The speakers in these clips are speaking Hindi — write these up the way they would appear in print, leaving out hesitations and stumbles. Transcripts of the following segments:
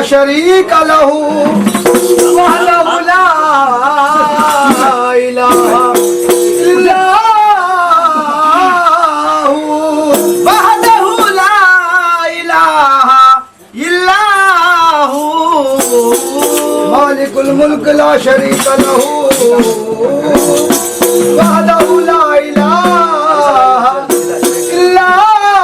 शरीक लहू वहदहु ला इलाहा इल्लल्लाहु वहदहु ला इलाहा इल्लल्लाहु मालिकुल मुल्क ला शरीक लहू वहदहु ला इलाहा इल्लल्लाहु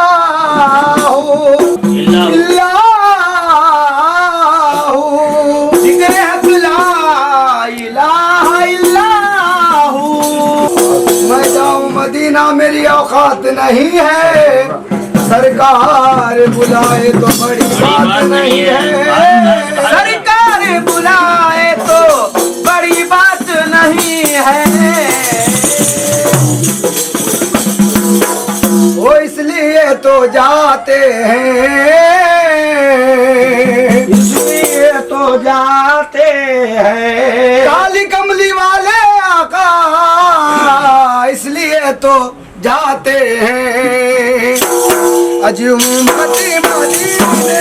मदीना मेरी औकात नहीं है, सरकार बुलाए तो बड़ी बात नहीं है, सरकार बुलाए तो बड़ी बात नहीं है। वो इसलिए तो जाते हैं, इसलिए तो जाते हैं काली कमली वाले आका, इसलिए तो जाते हैं अज उम्मती मदीने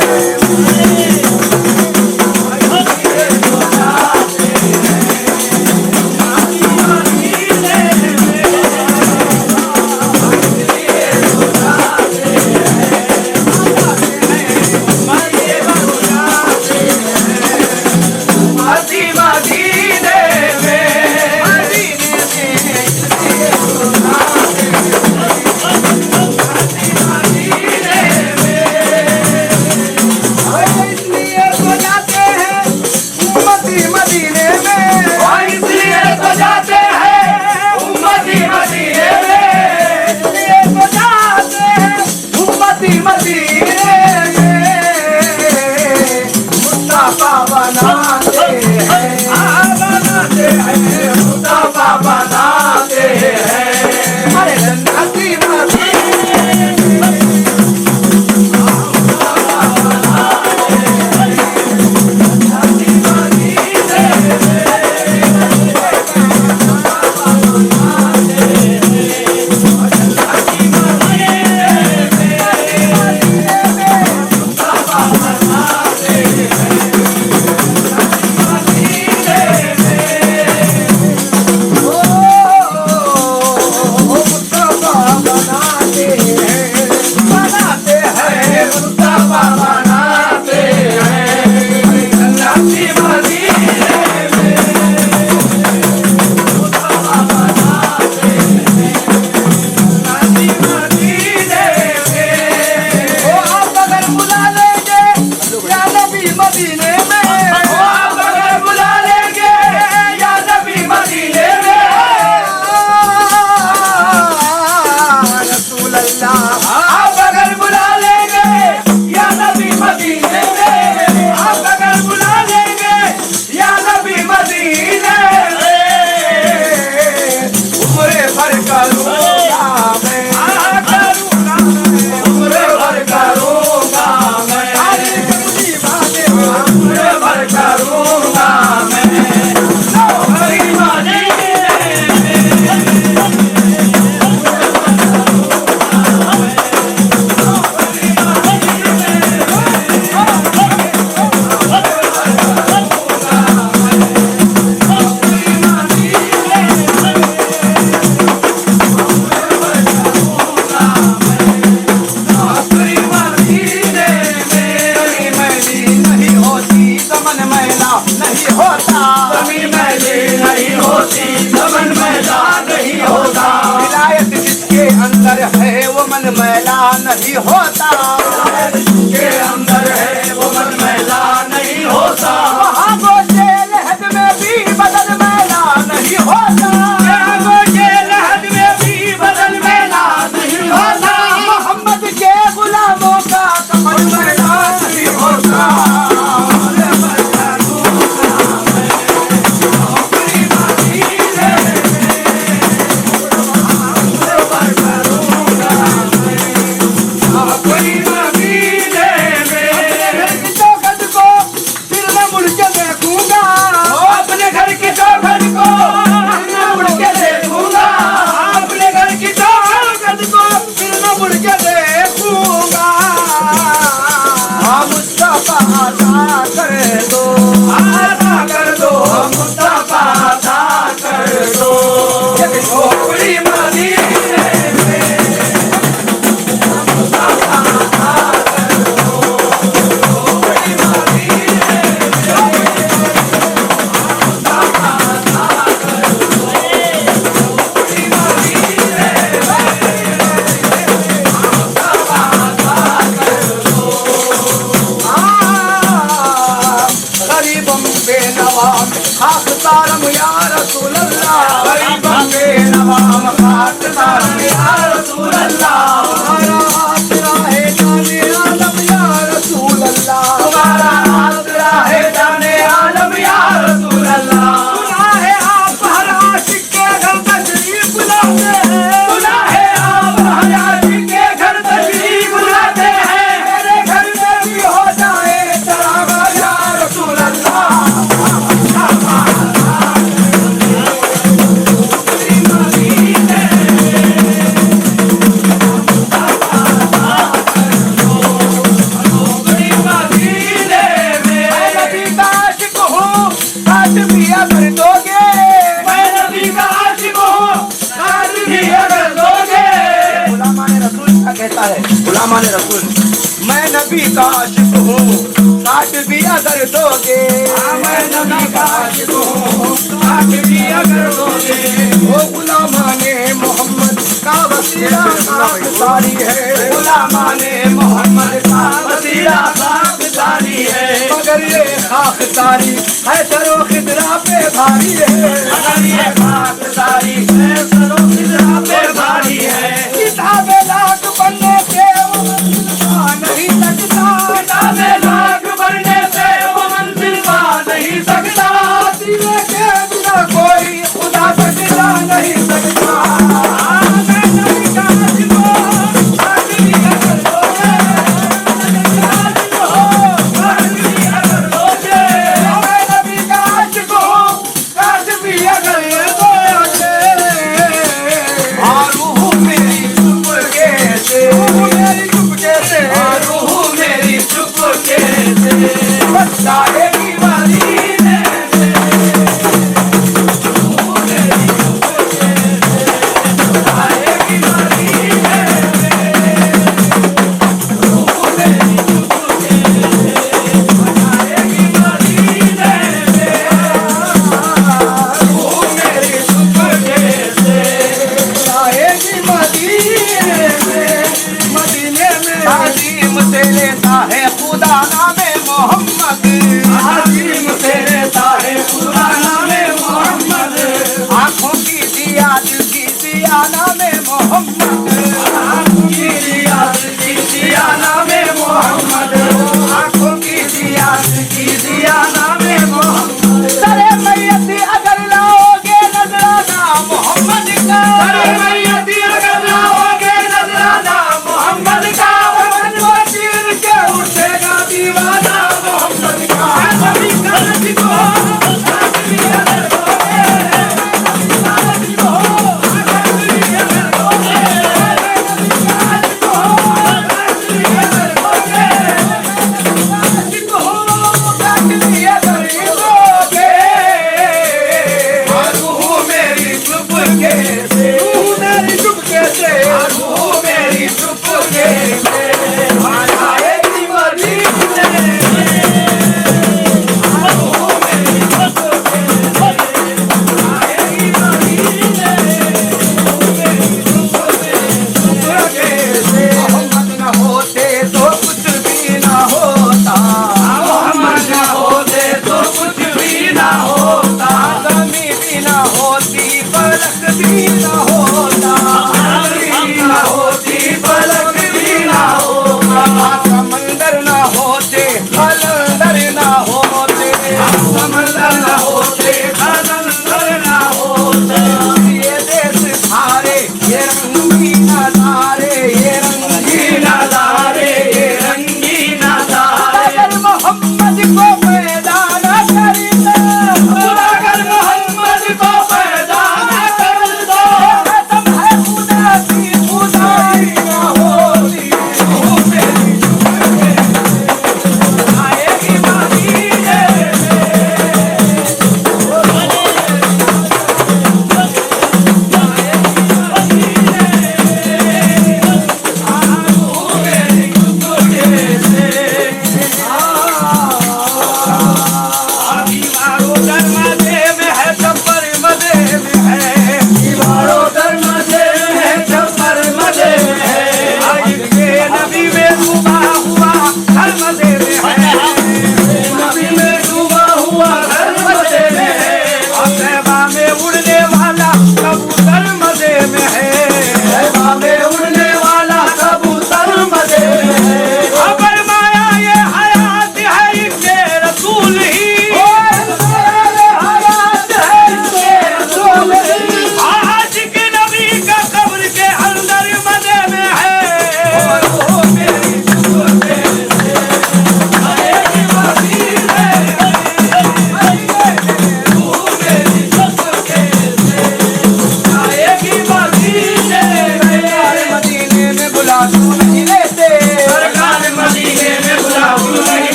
नहीं होता, जमीन मैली नहीं होती, दमन मैला नहीं होता। विलायत जिसके अंदर है वो मन मैला नहीं होता, जिसके अंदर है वो मन मैला नहीं होता। वहाँ गोशे लहद में भी बदन मैला नहीं होता, गोशे लहद में भी बदन मैला नहीं होता। मोहम्मद के गुलामों का कमर मैला नहीं होता। अपने घर की चौखट को मुड़ के देखूंगा, अपने घर की चौखट को फिर न मुड़ के देखूंगा। हाँ मुस्तफा अता कर दो, आता कर दो, मुस्तफा अता कर दो। एक झोपड़ी मदीने में मुस्तफा अता कर दो, झोपड़ी मदीने में मुस्तफा अता कर दो, झोपड़ी मदीने में मुस्तफा अता कर दो। गरीबम बेनवाम खाक तारम या रसूल अल्लाह, गरीबों के नवाब खाक तारम या रसूल अल्लाह। तुम्हारा आसरा है जाने आलम या रसूल अल्लाह, तुम्हारा आसरा है जाने आलम या रसूल अल्लाह। सुना है आप हर आशिक के घर तशरीफ लाते हैं, सुना है आप हर आशिक के घर तशरीफ लाते हैं। मेरे घर में भी हो जाए तरागा या रसूल अल्लाह। मदीने में मैं नबी का आशिक हूँ, काट भी अगर दोगे, मैं नबी का आशिक हूँ, काट भी अगर दोगे। गुलामाने रसूल क्या कहता है? गुलामाने रसूल, मैं नबी का आशिक हूँ, काट भी अगर दोगे, मैं नबी का आशिक हूँ, काट भी अगर दोगे। वो गुलामाने मोहम्मद का वसीला खाकसारी है, गुलामाने मोहम्मद का वसीला खाकसारी है। मगर ये खाकसारी है सरो खिदरा पे भारी है, मगर ये खाकसारी है सरो खिदरा पे भारी है। किताबे लाख बनने से वो मंजिल पा नहीं सकता, किताबें लाख पढ़ने से वो मंजिल पा नहीं सकता। सीने के बिना कोई खुदा तक जा नहीं सकता। मैं नबी का आशिक हूँ, काट भी अगर दोगे। मैं नबी का आशिक हूँ, काट भी अगर दोगे। मैं नबी का आशिक हूँ, काश भी अगर दोगे। हाँ रूह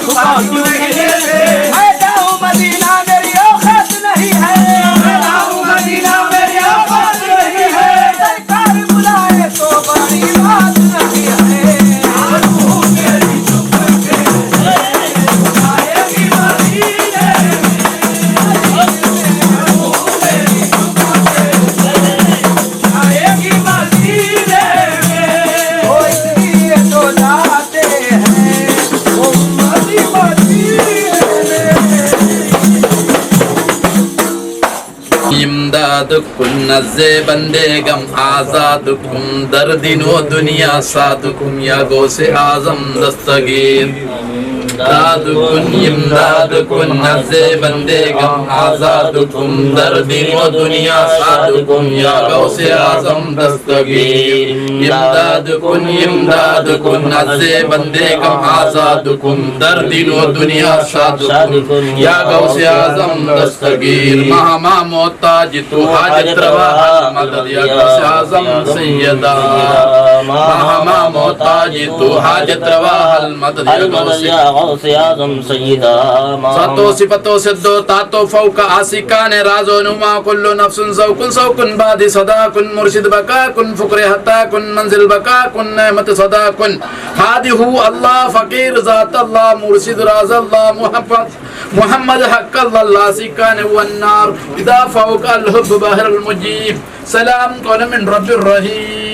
छुपा क्यों नहीं लेते? मैं जाऊं मदीना मेरी औकात नहीं है, मैं जाऊं मदीना मेरी औकात नहीं है। सरकार बुलाए तो बड़ी बात नहीं है। आलू मेरी चुप के आएगी मदीने में। आलू मेरी चुप के आएगी मदीने में। वो इसलिए तो जाते हैं वो मदीने में। इमदादुकुम नज़्ज़े बंदे गम आज़ादुकुम दर्दिनो दुनिया सादुकुम या गौसे आज़म दस्तगीर इमदादुकुम नज़्ज़े बंदे गम आज़ादुकुम दर्दिनो दुनिया सादुकुम या गौसे आज़म दस्तगीर इमदादुकुम नज़्ज़े बंदे गम आज़ादुकुम दर्दिनो दुनिया सादुकुम या गौसे आज़म दस्तगीर महमा मोहताज तू हाजत रवा मदद या गौसे आज़म सैयदा महमा मोहताज तू हाजत रवा मदद या गौसे सतो सिफतो सिद्धो तातो फौका आसिकान राजो नुमा कुल्लु नफ्सुन सौकुन सौकुन बादी सदा कुन मुर्शिद बका कुन फुक्रे हत्ता कुन मंजिल बका कुन नेमत सदा कुन हादी हु अल्लाह फकीर जात अल्लाह मुर्शिद राज अल्लाह मुहम्मद हक अल्लाह सिकान वन्नार इदा फौका अलहुब बहर अलमुजीब सलाम कौन मिन रब्बिर रहीम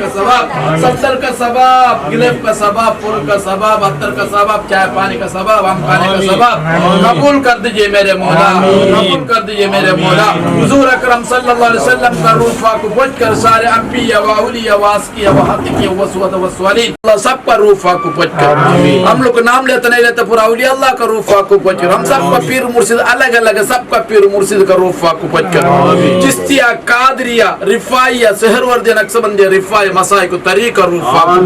का सवाब सत्तर का सवाब गिलेफ का सवाब पुर का सवाब अत्तर का सवाब चाय पानी का सवाब आम खाने का सवाब कबूल कर दीजिए मेरे मौला कबूल कर दीजिए मेरे मौला हुजूर अकरम सल्लल्लाहु अलैहि वसल्लम का रूफा को पहुंचकर सारे अंबिया व औलिया व आसकिया व हतिकिया व सुवद व स्वालिन अल्लाह सबका रूफा को पहुंचकर हम लोग नाम लेते नहीं लेते पूरा औलिया अल्लाह का रूफा को पहुंचकर हम सबका पीर मुर्शिद अलग अलग सबका पीर मुर्शिद का रूफा को पहुंचकर चिश्तिया कादरिया रिफाइया सहरवर्दी नक्शबंदी रिफाई मसाई को तरीका रूफा को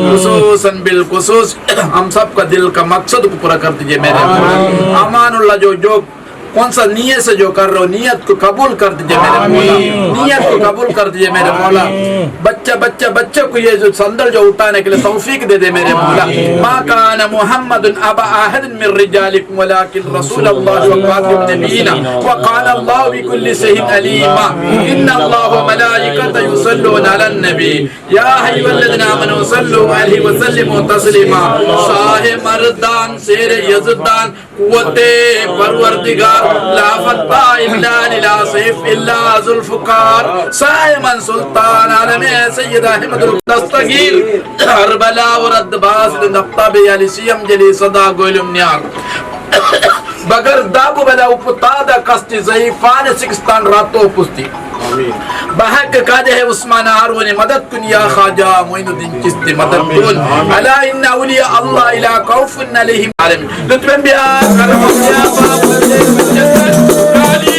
खुसूसन बिल खुसूस हम सबका दिल का मकसद को पूरा कर दीजिए मेरे अमानुल्लाह जो कौन सा नियत से जो कर रहे हो नियत को कबूल कर दीजिए मेरे मौला नियत को कबूल कर दीजिए मेरे मौला बच्चे को ये जो संदल जो उठाने के लिए तौफीक दे दे मेरे मौला मा कान मुहम्मदुन अबा अहद मिन रिजालिकुम वलाकिन रसूलुल्लाह व खातिमुन नबिय्यीना व कान अल्लाहु बिकुल्ली शैइन अलीमा इन्नल्लाह व मलाइकतहु युसल्लूना अलन नबी या अय्युहल्लज़ीना आमनू सल्लू अलैहि व सल्लिमू तस्लीमा शाह मर्दान शेर यज़दान कुव्वते परवरदिगार ला फत्ता इल्ला ला सैफ इल्ला जुल्फकार साइमन सुल्तान आलमे सैयद अहमदुल दस्तगीर करबला और अदबास नक्ता बे अली सियम जली सदा गोलुम न्यार Bagar dabu bela uputada kasti zaifane Sikistan rato pusti. Bahak kaje hai Usman Haruni madad kun ya Khaja Muinuddin Chisti madad kun. Ala inna awliya Allah ila khawfun alayhim alamin. Lutfen biha karam ya babu kali.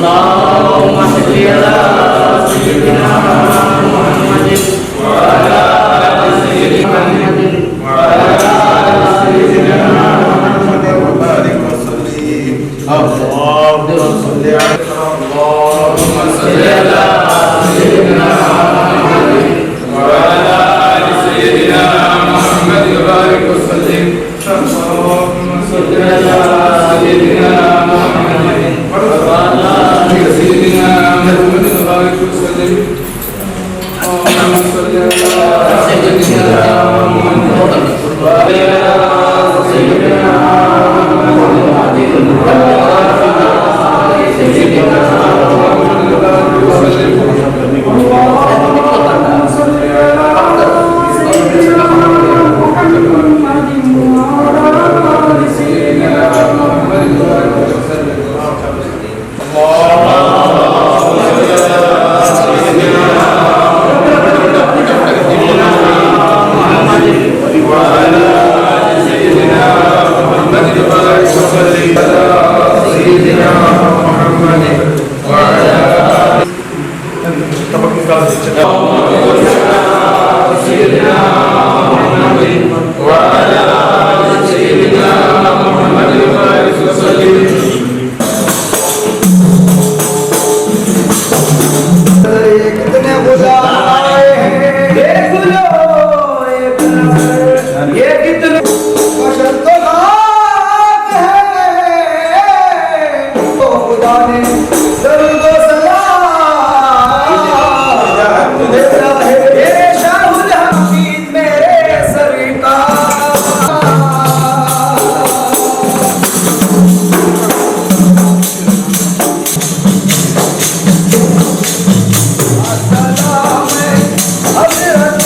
अल्लाहुम्मा सल्ली अला सय्यिदिना मुहम्मदिन व अला आलि सय्यिदिना मुहम्मदिन व अला आलि सय्यिदिना मुहम्मदिन व बारिक व सल्लिम अल्लाहुम्मा सल्ली अला सय्यिदिना मुहम्मदिन व अला आलि सय्यिदिना मुहम्मदिन व बारिक व सल्लिम अल्लाहुम्मा सल्ली अला सय्यिदिना मुहम्मदिन व अला आलि सय्यिदिना मुहम्मदिन व बारिक व सल्लिम अल्लाहुम्मा सल्ली अला सय्यिदिना मुहम्मदिन व अला सय्यिदिना कितने खुदा आए हैं देख लो ये कितने बशर तो लाख है तो खुदा ने दर्द सलाम देता है ये शाहुल हमीद मेरे सरकार हज़रत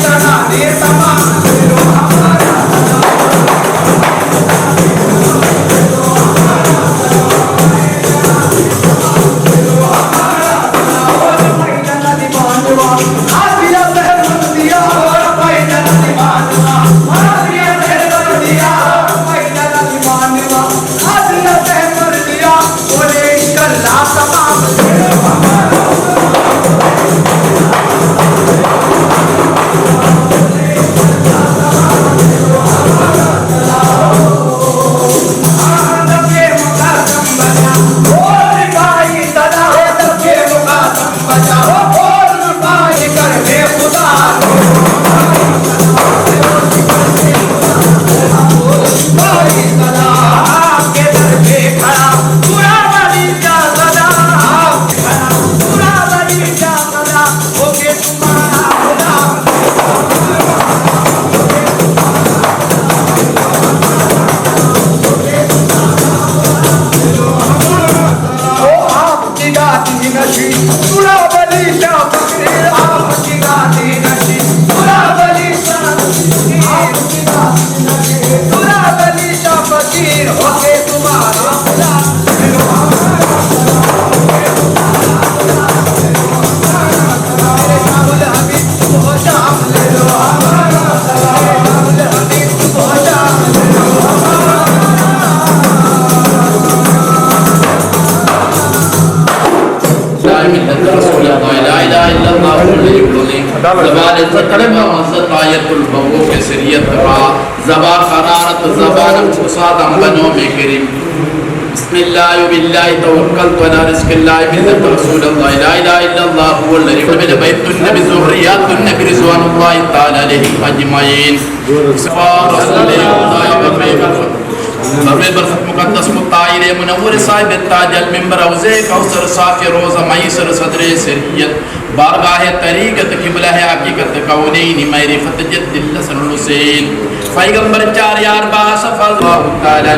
तना ने तमाम दिलो हमारा ज़बा क़रारत ज़बान फ़ुसादम बनो में करीम बिस्मिल्लाहि बिल्लाहि तवक्कलतु अला रिज़्क़िल्लाहि मिल्लत रसूलिल्लाहि ला इलाहा इल्लल्लाह हुवल लज़ी min baytun nabi zurriyatun nabi rizwanullahi ta'ala alayhim ajma'in Barve बरसत मुकद्दस मुताहिर मुनव्वर साहिब ताज अल मिंबर औज़े कौसर साफ़ी रोज़ मईसर सदरे सिरियत बारगाह तरीक़त क़िबला है हकीकत कौनैन मारिफत जद्दिल हसन हुसैन पैगंबर चार यार बासफ़ अल्लाहु ताला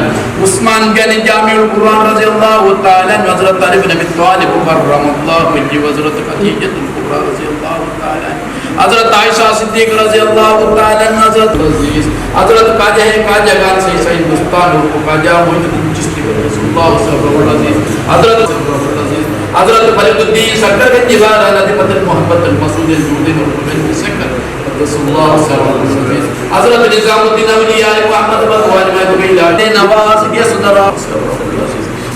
उस्मान गनी जामिउल कुरान रज़ियल्लाहु ताला हज़रत अली बिन अबी तालिब कररमल्लाहु वजह हज़रत खदीजतुल कुबरा रज़ियल्लाहु ताला हज़रत आयशा सिद्दीक़ रज़ियल्लाहु ताला हज़रत अज़ीज़ हज़रत काजा है काजा गान से हिंदुस्तान को काजा मोइनुद्दीन चिश्ती रसूलुल्लाह सल्लल्लाहु अलैहि वसल्लम हज़रत फरीदुद्दीन शक्कर के जिबार लतीफ़त मोहब्बत मसूद जुदीन और मुमिन शक्कर रसूलुल्लाह सल्लल्लाहु अलैहि वसल्म हज़रत निजामुद्दीन औलिया मोहम्मद बरवान में दुबैला ने नवाज के सदरा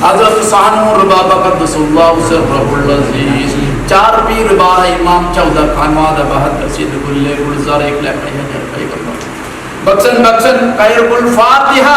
हज़रत सानूर बाबा कद्दसुल्लाहु सिर्रहुल अज़ीज़ चार पीर बारह इमाम 14 खानवादा 72 सिद्ध गुल्ले गुलजार 1 लाख 5000 पैगंबर बक्सन बक्सन खैरुल फातिहा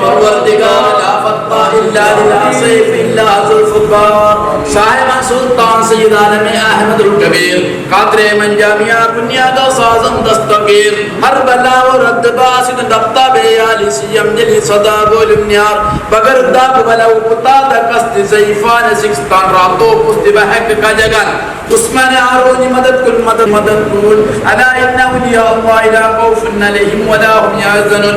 परवरदिगार ला फत्ता इल्ला लिला सैफ इल्ला जुल्फकार साहिब सुल्तान सैयद आलम अहमद कबीर कादरे मंजामिया दुनिया का साजन दस्तगीर हर बला और रद्द बासित दफ्ता बे आली सियम जली सदा गोलुन्यार बगर दाब बला उता दकस्त ज़ैफान सिक्स्तान रातो कुस्त बहक का जगन उस्मान आरोनी मदद कुल अला इन्ना उलिया अल्लाह ला खौफुन अलैहिम वला हुम यहज़नून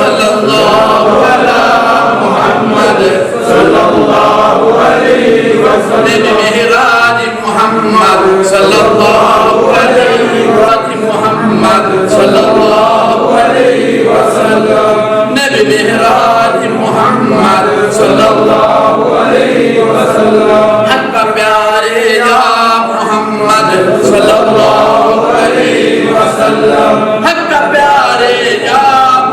सल्लल्लाहु अला मुहम्मद सल्लल्लाहु अलैहि वसल्लम नबी मेहराज मुहम्मद सल्लल्लाहु अलैहि वसल्लम मुहम्मद सल्लल्लाहु अलैहि वसल्लम नबी मेहराज मुहम्मद सल्लल्लाहु अलैहि वसल्लम हक प्यारे या मुहम्मद सल्लल्लाहु अलैहि वसल्लम हक प्यारे या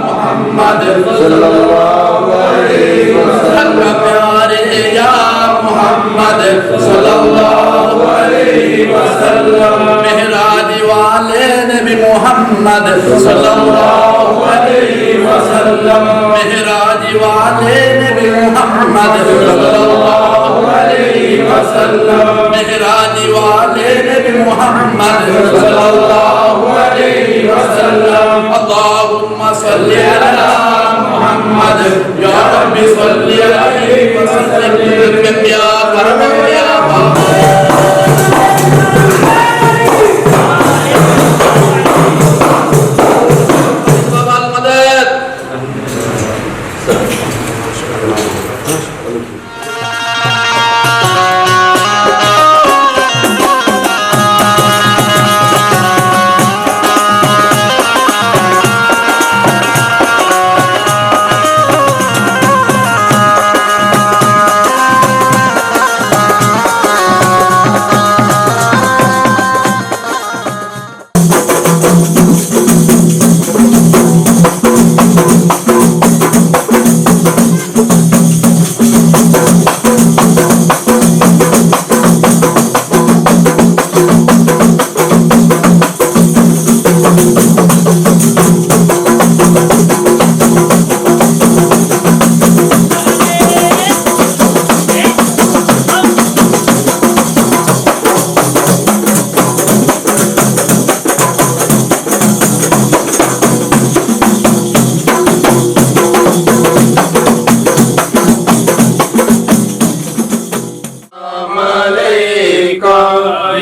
मुहम्मद सल्लल्लाहु अलैहि वसल्लम हक प्यारे या मुहम्मद सल्लल्लाहु अलैहि वसल्लम मेहराज वाले नबी मुहम्मद सल्लल्लाहु अलैहि वसल्लम मेहराज वाले नबी मुहम्मद सल्लल्लाहु अलैहि वसल्लम मेहराज वाले नबी मुहम्मद सल्लल्लाहु अलैहि वसल्लम अल्लाहुम्मा सल्ली अला मुहम्मद या रब्बी सल्ली अलैहि वसल्लम या करम या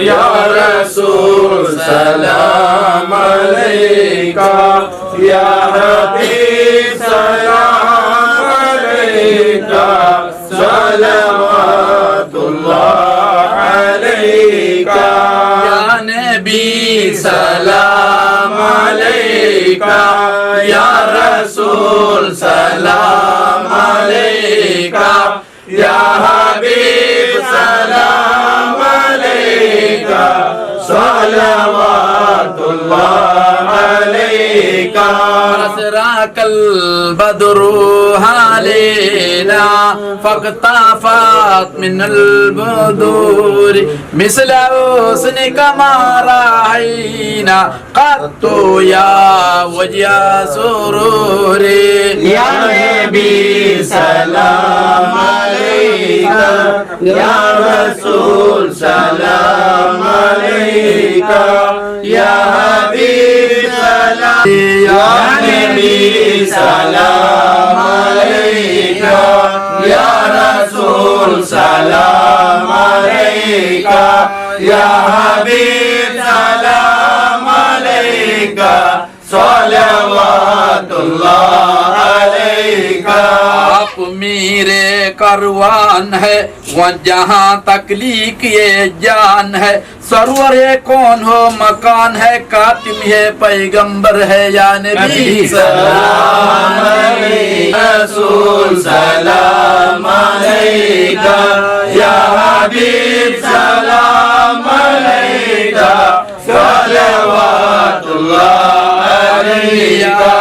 या रसूल सलाम अलैका या हबीब सलाम अलैका सलवातुल्लाह अलैका या नबी सलाम अलैका या रसूल सलाम अलैका या हबीब सलाम अलैका सलवातुल्लाह अलैका असराकल बदरु हालेना फक्ताफात मिनल बदूर मिसल उसने कमारा हैना कत्तो या वजिया सुरूरे या नबी सलाम अलैका या रसूल सलाम अलैका या हबीब सलाम या नबी सलाम अलैका या रसूल सलाम अलैका या हबीब सलाम अलैका सलवातुल्लाह अलैका आप मेरे कारवान है वह जहाँ तकलीक ये जान है सरवर कौन हो मकान है कातिम है पैगंबर है या नबी सलाम अलैका रसूल सलाम अलैका या हबीब सलाम अलैका सलवातुल्लाह अलैका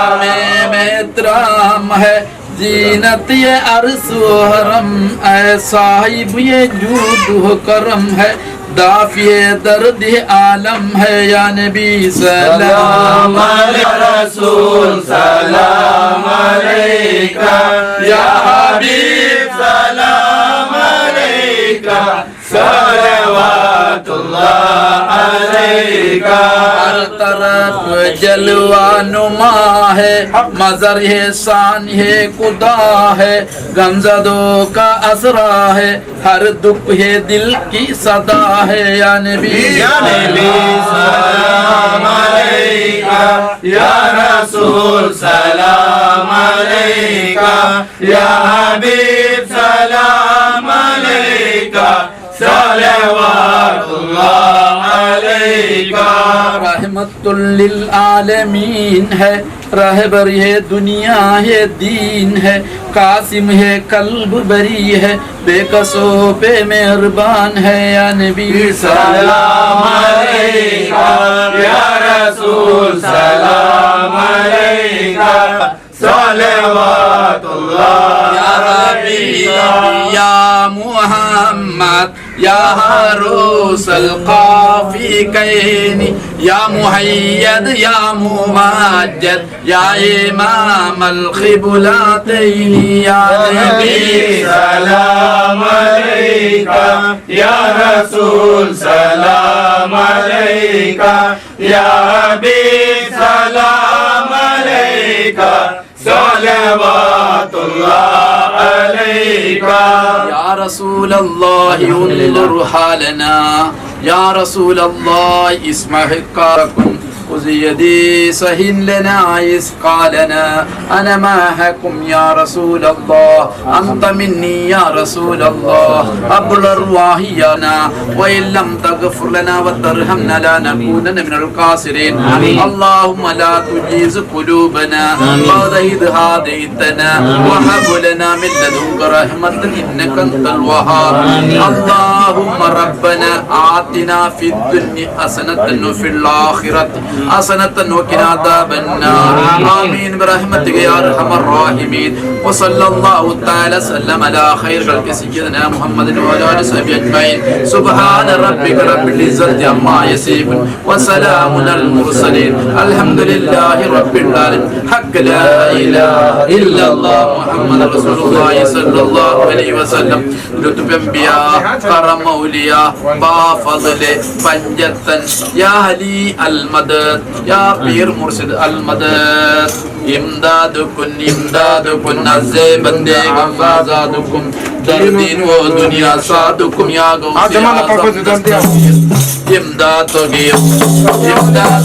में इतराम है जीनत ये अरसो हरम ऐ साहिब ये जूद हो करम है दाफिए दर्द आलम है या नबी सलाम अलैका रसूल सलाम अलैका या हबीब सलाम अलैका सलवातुल्लाह अलैका हर तरफ जलवा नुमा है, मजर है, शान है, खुदा है, गमजदों का असरा है, हर दुख है दिल की सदा है। या नबी सलाम अलैका, या रसूल सलाम अलैका, या हबीब सलाम अलैका, सलवातुल्लाह अलैका। रहमतुल लिल आलमीन है, रहबर है, दुनिया है, दीन है, कासिम है, कल्ब बरी है, बेकसों पे मेहरबान है। या नबी सलाम अलैका, या रसूल सलाम अलैका, सलवातुल्लाह या हबीब या मुहम्मद या हरूसल काफिकैनी, या मुहय्यद या मुमाज्जद, या इमाम अल क़िबलतैनी। या नबी सलाम अलैका, या रसूल सलाम अलैका, या हबीब सलाम अलैका, सलवातुल्लाह अलैका। या रसूल अल्लाह उन्ज़िर हालना, या रसूल अल्लाह इस्मह कारकुम उज़यदी सहिन लना इसकालना, अना माहकुम या रसूल अल्लाह, अंत मिन्नी या रसूल अल्लाह, अब्ल अर्वाहियाना व इल्लम तगफिर लना व तरहमना लनकूनन मिनल कासिरीन। अल्लाहुम्मा ला तुजीज़ कुलूबना बअद इज़ हादैतना व हब लना मिन लदुनका रहमतन इन्नका अंतल वहाब। अल्लाहुम्मा रब्बना आतिना फिद दुन्या हसनतन व फिल आखिरति हसनतन व किना अज़ाबन्नार। आमीन बिरहमतिका या अरहमर राहिमीन। व सल्लल्लाहु तआला सल्लम अला खैर खल्क़ि सय्यिदिना मुहम्मदिन व अला आलिहि वसहबिहि अजमईन। सुब्हान रब्बिका रब्बिल इज़्ज़ति अम्मा यसिफून व सलामुन अलल मुरसलीन, अल्हम्दुलिल्लाहि रब्बिल आलमीन। हक़ ला इलाहा इल्लल्लाह मुहम्मद रसूलुल्लाह सल्लल्लाहु अलैहि वसल्लम। लुत्फ़ अंबिया, करम औलिया, बा फज़ल पंजतन, या अली अल मदद, या पीर मुर्शिद अल मदद। इमदादुकुन नज़्ज़े बंदे गफ़ाज़ादुकुम, दर्दीन व दुनिया सादुकुम, या गौसे इमदाद तो गियो इमदाद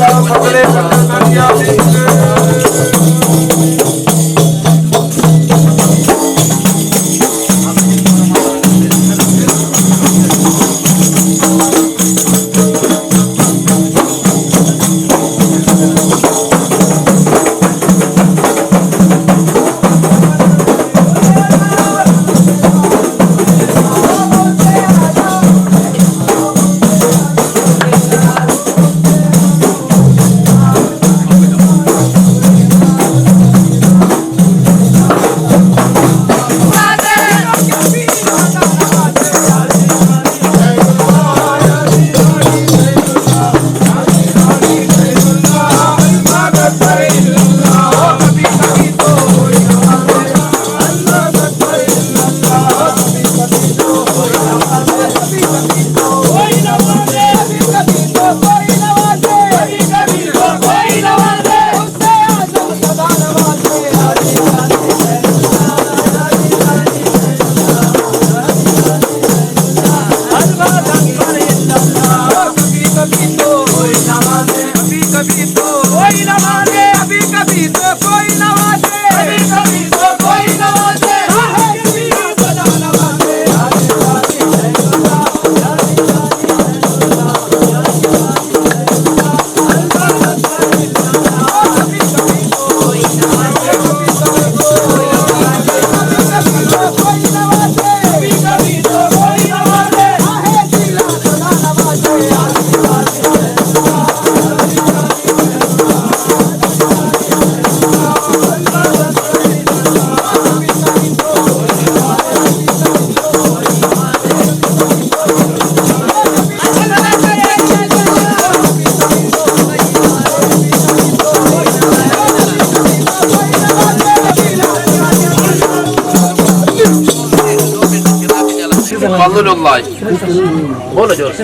रहमतुल्लाह। बोलो जोर से।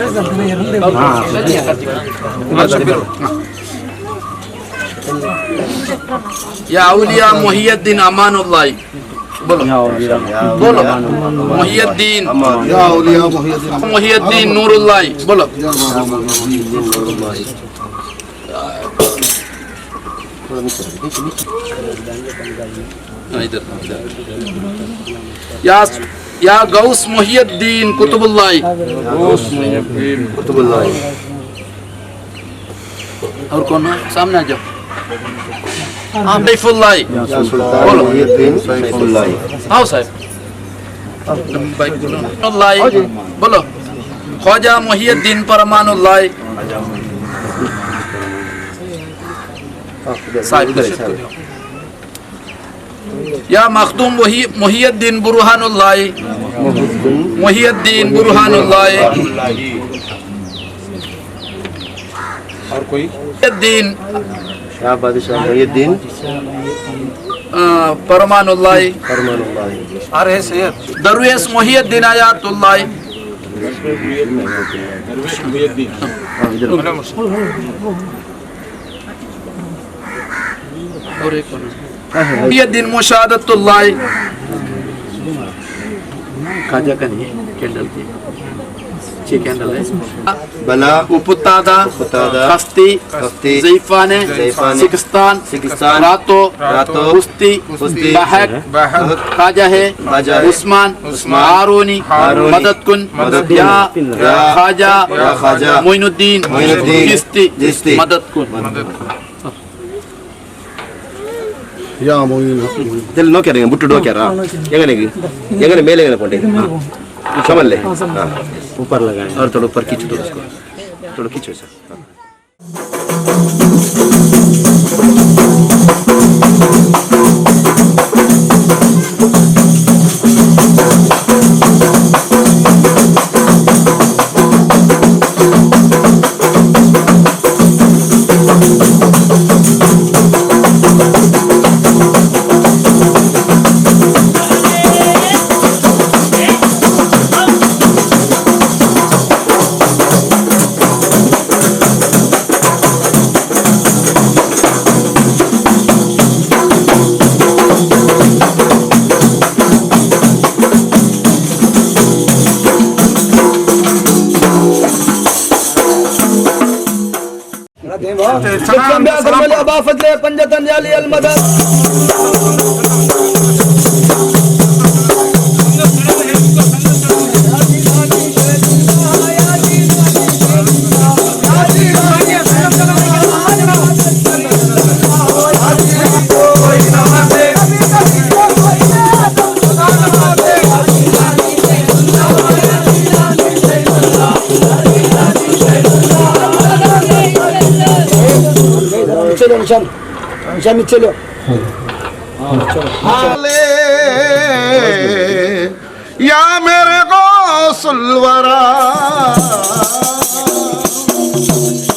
या औलिया मुहियद्दीन अमानुल्लाह। बोलो बोलो मुहियद्दीन मुहियद्दीन नूरुल्लाह। बोलो या गौस मुहियद्दीन कुतुबुल्लाह। और कौन है? सामने आ जाओ। सैफुल्लाह। बोलो आओ साहब। बोलो ख्वाजा मुहियद्दीन परमानुल्लाह। या मखदूम मुहियद्दीन बुरहानुल्लाह। मुहियद्दीन बुरहानुल्लाह। और कोई? मुहियद्दीन शाह बादशाह मुहियद्दीन परमानुल्लाह। अरे सैयद दरवेश मुहियद्दीन आयातुल्लाह। और एक मुहियद्दीन मुशादतुल्लाह। खाजा का नहीं कैंडल की अच्छी कैंडल है। बला उपुतादा कस्ती ज़ैफ़ाने सिकिस्तान रातो कुस्ती बहक खाजा है उस्मान हारूनी मदद कुन या खाजा मोइनुद्दीन चिश्ती मदद कुन। या मोइन दिल नो करेंगे बुट्टू डो क्या एंगने मेले पोटे समझ ले ऊपर लगाए और थोड़ा ऊपर खींच दो उसको थोड़ा खींचो सर। चलो या मेरे गौसुलवरा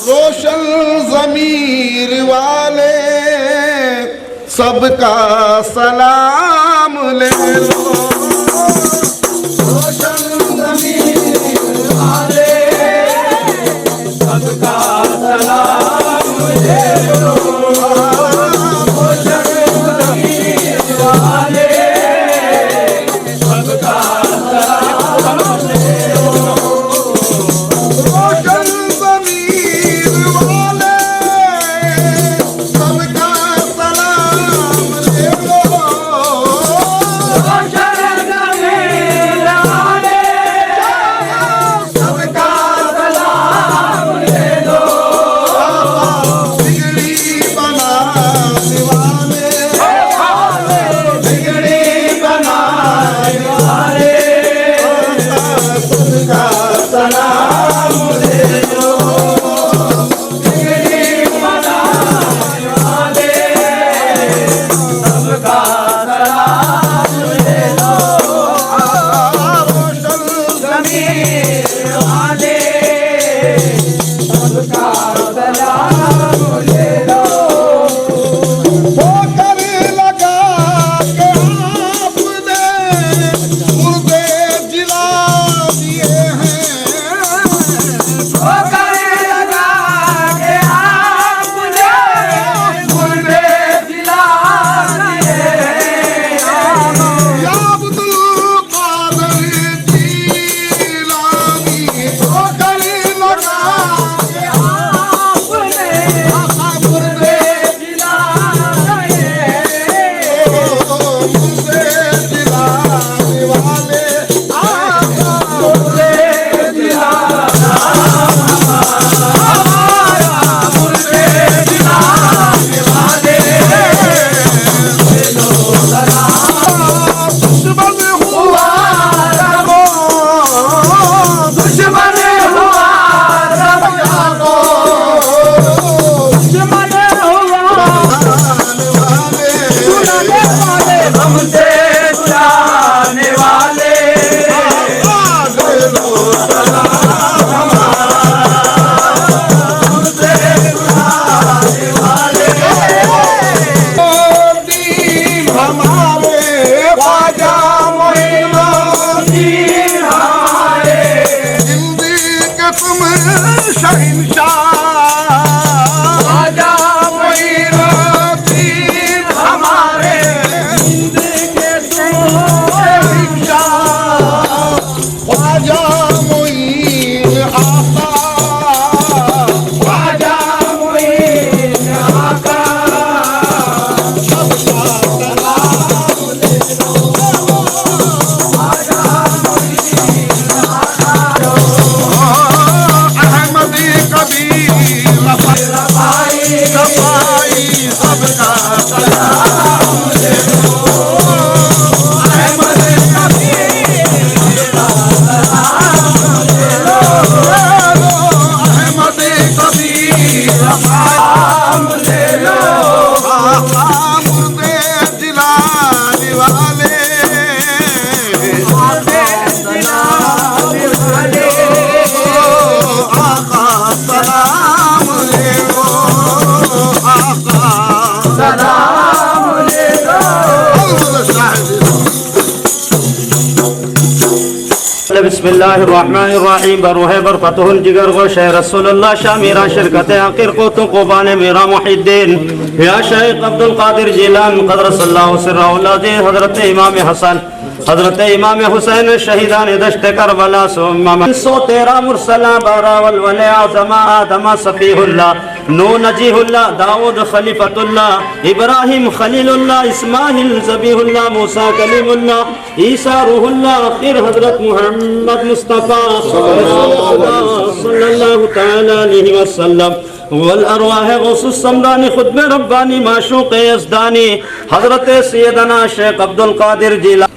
रोशन ज़मीर वाले सबका सलाम ले लो। रोशन ज़मीर वाले सबका सलाम ले लो। हमारे ख्वाजा मोइनुद्दीन हमारे जिंदगी के तुम शहंशाह ख्वाजा मोइनुद्दीन हमारे जिंदगी के तुम शहंशाह ख्वाजा मोइन आका ख्वाजा मोइन आका सबका अहमदी कबीर रफ़ाई सबका सलाम ले लो अहमदी कबीर अहमदी कबीर सलाम ले लो आका मुर्दे जिलाने वाले आका सलाम ले लो आका सलाम ले लो बिस्मिल्लाहिर्रहमानिर्रहीम बरूह बरकतुल जिगर गो शह रसूलुल्लाह शाह मेरा शिरकत आखिर को तो कुबाने मेरा मुहिद्दीन या शेख अब्दुल कादिर जिलान क़द्दसल्लाहु सिर्रहु अज़ीज़ हज़रत इमाम हसन हज़रत इमाम हुसैन शहीदान दश्त करबला इमाम 113 मुरसला बारावल वले आज़मा आदमा सफ़ीहुल्लाह नूह नजीहुल्लाह दाऊद खलीफतुल्लाह इब्राहिम खलीलुल्लाह इस्माइल ज़बीहुल्लाह मूसा कलीमुल्लाह ईसा रूहुल्लाह आखिर हज़रत मुहम्मद मुस्तफ़ा सल्लल्लाहु तआला अलैहि वसल्लम वल अरवाह गौसुस समदानी खुद में रब्बानी माशूक़ यज़दानी हज़रत सैयदना शेख अब्दुल कादिर जिलानी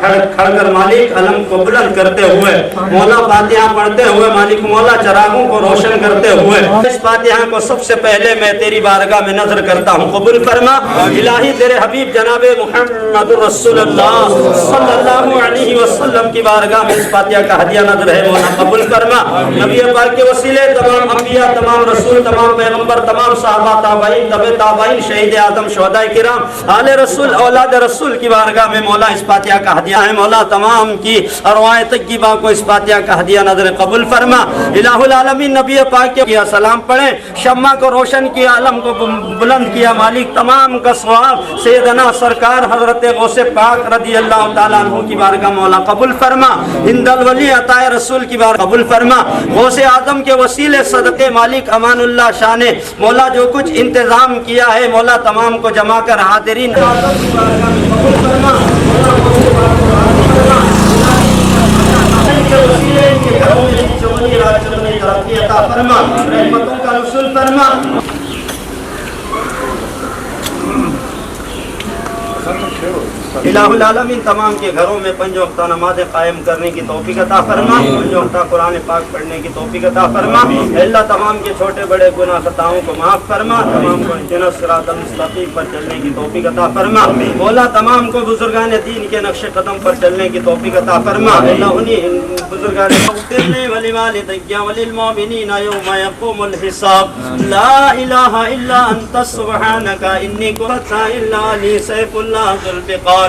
खड़ कर मालिक अलम को बुलंद करते हुए मौला फातिहा पढ़ते हुए मालिक मौला चरागों को रोशन करते हुए इस फातिहा को सबसे पहले मैं तेरी बारगाह में नजर करता हूँ कबूल फरमा इलाही तेरे हबीब जनाबे मुहम्मद रसूलुल्लाह सल्लल्लाहु अलैहि वसल्लम की बारगाह में इस फातिहा का हदिया नजर है मौला कबूल फरमा नबी पाक के वसीले तमाम अंबिया तमाम रसूल तमाम पैगंबर तमाम सहाबा ताबईन तबे ताबईन शहीद आदम शुहदाए किराम आले रसूल औलाद रसूल की बारगाह में मौला इस फातिहा का हदिया है मौला तमाम की अरवाए तय्यबा को इस फातिहा का हदिया नजर कबूल फरमा इलाहुल आलमीन नबी पाक के सलाम पढ़े शम्मा को रोशन किया आलम को बुलंद किया मालिक तमाम का सवाब सैयदना सरकार हजरत गौसे पाक रदी अल्लाह तआला अन्हु की बारगाह मौला कबूल फरमा हिंदल वली अताए रसूल की बार कबूल फरमा गौसे आजम के वसीले सदके मालिक अमानुल्लाह शाह ने मौला जो कुछ इंतजाम किया है मौला तमाम को जमा कर हाजिरीन इलाहुल आलमीन तमाम के घरों में पंज वक्त नमाज़ें कायम करने की तौफीक अता फरमा पंज वक्त कुरान पाक पढ़ने की तौफीक अता फरमा अल्लाह तमाम के छोटे बड़े गुनाह खताओं को माफ़ फरमा तमाम को सिरातल मुस्तकीम पर चलने की तौफीक अता फरमा मौला तमाम को बुजुर्गान दीन के नक्शे कदम पर चलने की तौफीक अता फरमा अल्लाह उन्हीं बुजुर्गान वली वालिदैन वलिल मोमिनीन यौम यक़ूमुल हिसाब ला इलाहा इल्ला अंता सुब्हानका इन्नी कुन्तु इल्ला ली सैफुल्लाह ज़ुल्फ़िकार